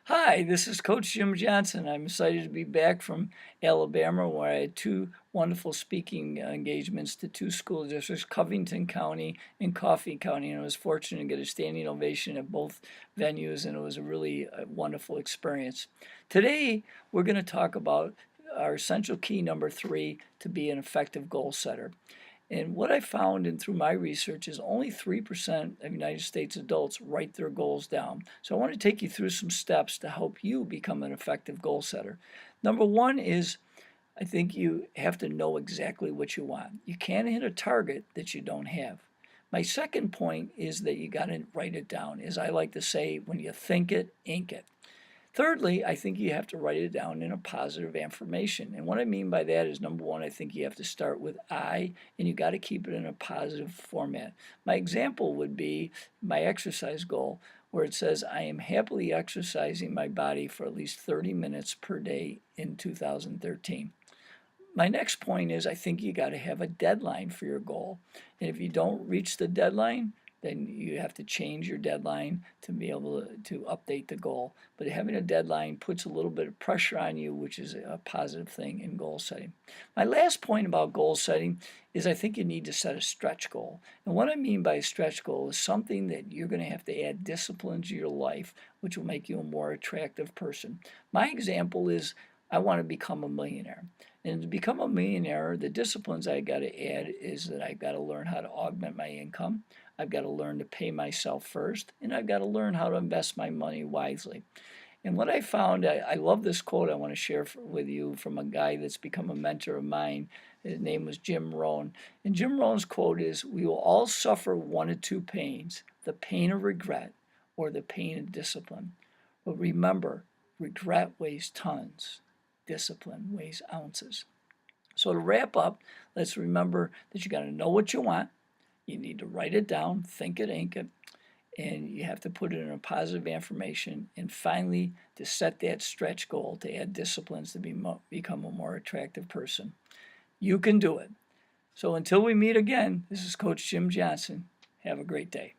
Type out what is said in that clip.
Hi, this is Coach Jim Johnson. I'm excited to be back from Alabama, where I had two wonderful speaking engagements to two school districts, Covington County and Coffee County, and I was fortunate to get a standing ovation at both venues, and it was a really wonderful experience. Today, we're going to talk about our essential key number 3 to be an effective goal setter. And what I found and through my research is only 3% of United States adults write their goals down. So I want to take you through some steps to help you become an effective goal setter. Number one is I think you have to know exactly what you want. You can't hit a target that you don't have. My second point is that you got to write it down. As I like to say, when you think it, ink it. Thirdly, I think you have to write it down in a positive affirmation. And what I mean by that is number one, I think you have to start with I, and you got to keep it in a positive format. My example would be my exercise goal, where it says, I am happily exercising my body for at least 30 minutes per day in 2013. My next point is I think you got to have a deadline for your goal. And if you don't reach the deadline, then you have to change your deadline to be able to update the goal. But having a deadline puts a little bit of pressure on you, which is a positive thing in goal setting. My last point about goal setting is I think you need to set a stretch goal. And what I mean by a stretch goal is something that you're going to have to add discipline to your life, which will make you a more attractive person. My example is I want to become a millionaire. And to become a millionaire, the disciplines I got to add is that I've got to learn how to augment my income. I've got to learn to pay myself first, and I've got to learn how to invest my money wisely. And what I found, I love this quote I want to share with you from a guy that's become a mentor of mine. His name was Jim Rohn. And Jim Rohn's quote is, we will all suffer one of two pains, the pain of regret or the pain of discipline. But remember, regret weighs tons. Discipline weighs ounces. So to wrap up, let's remember that you got to know what you want. You need to write it down, think it, ink it, and you have to put it in a positive affirmation. And finally, to set that stretch goal to add disciplines to become a more attractive person. You can do it. So until we meet again, this is Coach Jim Johnson. Have a great day.